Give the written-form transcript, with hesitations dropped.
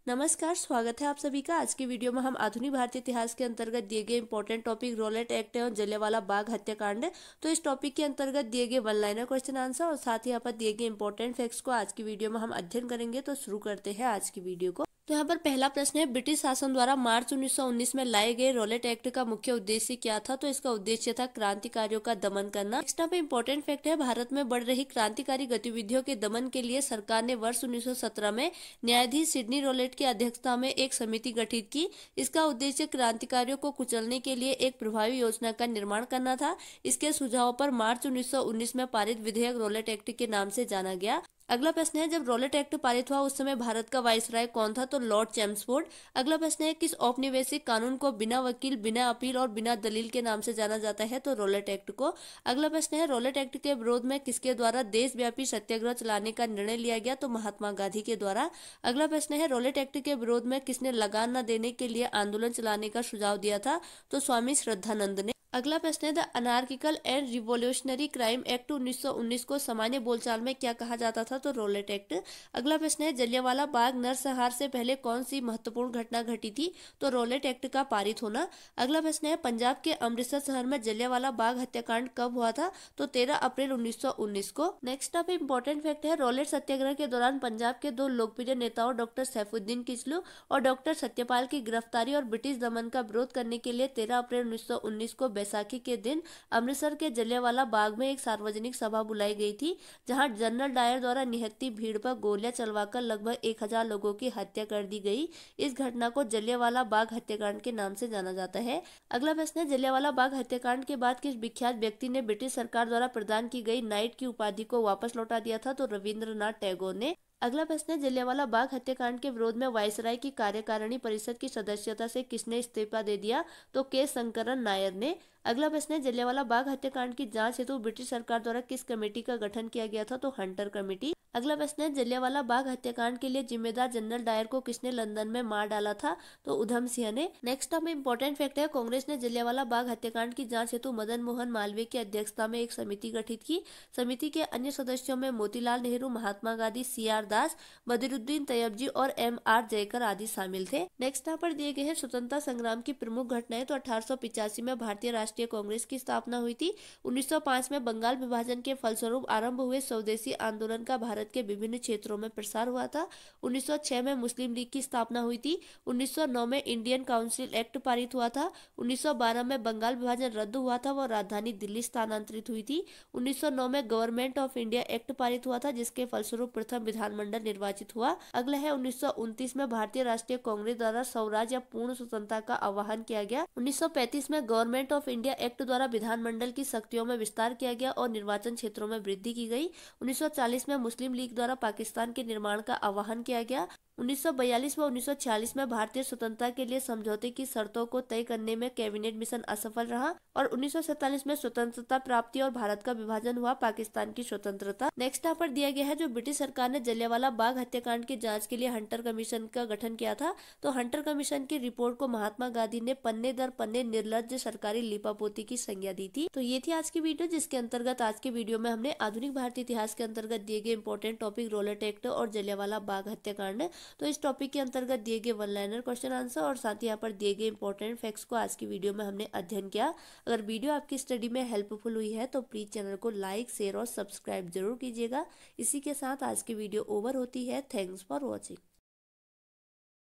नमस्कार, स्वागत है आप सभी का। आज की वीडियो में हम आधुनिक भारतीय इतिहास के अंतर्गत दिए गए इंपॉर्टेंट टॉपिक रॉलेट एक्ट एवं जलियांवाला बाग हत्याकांड। तो इस टॉपिक के अंतर्गत दिए गए वन लाइनर क्वेश्चन आंसर और साथ ही यहाँ पर दिए गए इंपॉर्टेंट फैक्ट्स को आज की वीडियो में हम अध्ययन करेंगे। तो शुरू करते हैं आज की वीडियो को। तो यहाँ पर पहला प्रश्न है, ब्रिटिश शासन द्वारा मार्च 1919 में लाए गए रॉलेट एक्ट का मुख्य उद्देश्य क्या था? तो इसका उद्देश्य था क्रांतिकारियों का दमन करना। नेक्स्ट यहाँ पे इंपॉर्टेंट फैक्ट है, भारत में बढ़ रही क्रांतिकारी गतिविधियों के दमन के लिए सरकार ने वर्ष 1917 में न्यायाधीश सिडनी रॉलेट की अध्यक्षता में एक समिति गठित की। इसका उद्देश्य क्रांतिकारियों को कुचलने के लिए एक प्रभावी योजना का निर्माण करना था। इसके सुझाव पर मार्च 1919 में पारित विधेयक रॉलेट एक्ट के नाम से जाना गया। अगला प्रश्न है, जब रॉलेट एक्ट पारित हुआ उस समय भारत का वाइसराय कौन था? तो लॉर्ड चैम्सफोर्ड। अगला प्रश्न है, किस औपनिवेशिक कानून को बिना वकील, बिना अपील और बिना दलील के नाम से जाना जाता है? तो रॉलेट एक्ट को। अगला प्रश्न है, रॉलेट एक्ट के विरोध में किसके द्वारा देशव्यापी सत्याग्रह चलाने का निर्णय लिया गया? तो महात्मा गांधी के द्वारा। अगला प्रश्न है, रॉलेट एक्ट के विरोध में किसने लगान न देने के लिए आंदोलन चलाने का सुझाव दिया था? तो स्वामी श्रद्धानंद ने। अगला प्रश्न है, the anarchical and revolutionary crime act 1919 को सामान्य बोलचाल में क्या कहा जाता था? तो रॉलेट एक्ट। अगला प्रश्न है, जलियांवाला बाग नरसंहार से पहले कौन सी महत्वपूर्ण घटना घटी थी? तो रॉलेट एक्ट का पारित होना। अगला प्रश्न है, पंजाब के अमृतसर शहर में जलियांवाला बाग हत्याकांड कब हुआ था? तो 13 अप्रैल 1919 को। नेक्स्ट आप इंपॉर्टेंट फैक्ट है, रॉलेट सत्याग्रह के दौरान पंजाब के दो लोकप्रिय नेताओं डॉक्टर सैफुद्दीन किचलू और डॉक्टर सत्यपाल की गिरफ्तारी और ब्रिटिश दमन का विरोध करने के लिए 13 अप्रैल 1919 को बैसाखी के दिन अमृतसर के जलियांवाला बाग में एक सार्वजनिक सभा बुलाई गई थी, जहां जनरल डायर द्वारा निहत्थी भीड़ पर गोलियां चलवाकर लगभग 1000 लोगों की हत्या कर दी गई। इस घटना को जलियांवाला बाग हत्याकांड के नाम से जाना जाता है। अगला प्रश्न है, जलियांवाला बाग हत्याकांड के बाद किस विख्यात व्यक्ति ने ब्रिटिश सरकार द्वारा प्रदान की गई नाइट की उपाधि को वापस लौटा दिया था? तो रविंद्रनाथ टैगोर ने। अगला प्रश्न है, जलियांवाला बाग हत्याकांड के विरोध में वायसराय की कार्यकारिणी परिषद की सदस्यता से किसने इस्तीफा दे दिया? तो के शंकरन नायर ने। अगला प्रश्न है, जलियांवाला बाग हत्याकांड की जांच हेतु ब्रिटिश सरकार द्वारा किस कमेटी का गठन किया गया था? तो हंटर कमेटी। अगला प्रश्न है, जलियांवाला बाग हत्याकांड के लिए जिम्मेदार जनरल डायर को किसने लंदन में मार डाला था? तो उधम सिंह ने। नेक्स्ट हमें इंपॉर्टेंट फैक्ट है, कांग्रेस ने जलियांवाला बाग हत्याकांड की जांच हेतु मदन मोहन मालवीय की अध्यक्षता में एक समिति गठित की। समिति के अन्य सदस्यों में मोतीलाल नेहरू, महात्मा गांधी, CR दास, बदरुद्दीन तैयबजी और MR जयकर आदि शामिल थे। नेक्स्ट यहाँ पर दिए गए हैं स्वतंत्रता संग्राम की प्रमुख घटनाएं। तो 1885 में भारतीय राष्ट्रीय कांग्रेस की स्थापना हुई थी। 1905 में बंगाल विभाजन के फलस्वरूप आरंभ हुए स्वदेशी आंदोलन का भारत के विभिन्न क्षेत्रों में प्रसार हुआ था। 1906 में मुस्लिम लीग की स्थापना हुई थी। 1909 में इंडियन काउंसिल एक्ट पारित हुआ था। 1912 में बंगाल विभाजन रद्द हुआ था व राजधानी दिल्ली स्थानांतरित हुई थी। 1909 में गवर्नमेंट ऑफ इंडिया एक्ट पारित हुआ था, जिसके फलस्वरूप प्रथम विधानमंडल निर्वाचित हुआ। अगला है 1929 में भारतीय राष्ट्रीय कांग्रेस द्वारा स्वराज या पूर्ण स्वतंत्रता का आह्वान किया गया। 1935 में गवर्नमेंट ऑफ इंडिया एक्ट द्वारा विधानमंडल की शक्तियों में विस्तार किया गया और निर्वाचन क्षेत्रों में वृद्धि की गई। 1940 में मुस्लिम लीग द्वारा पाकिस्तान के निर्माण का आह्वान किया गया। 1942 व 1946 में भारतीय स्वतंत्रता के लिए समझौते की शर्तों को तय करने में कैबिनेट मिशन असफल रहा और 1947 में स्वतंत्रता प्राप्ति और भारत का विभाजन हुआ, पाकिस्तान की स्वतंत्रता। नेक्स्ट यहाँ पर दिया गया है, जो ब्रिटिश सरकार ने जलियांवाला बाग हत्याकांड की जांच के लिए हंटर कमीशन का गठन किया था। तो हंटर कमीशन की रिपोर्ट को महात्मा गांधी ने पन्ने दर पन्ने निर्लज्ज सरकारी लीपापोती की संज्ञा दी थी। तो ये थी आज की वीडियो, जिसके अंतर्गत आज के वीडियो में हमने आधुनिक भारतीय इतिहास के अंतर्गत दिए गए इंपॉर्टेंट टॉपिक रॉलेट एक्ट और जलियांवाला बाग हत्याकांड। तो इस टॉपिक के अंतर्गत दिए गए वन लाइनर क्वेश्चन आंसर और साथ ही यहाँ पर दिए गए इंपॉर्टेंट फैक्ट्स को आज की वीडियो में हमने अध्ययन किया। अगर वीडियो आपकी स्टडी में हेल्पफुल हुई है तो प्लीज चैनल को लाइक, शेयर और सब्सक्राइब जरूर कीजिएगा। इसी के साथ आज की वीडियो ओवर होती है। Thanks for watching.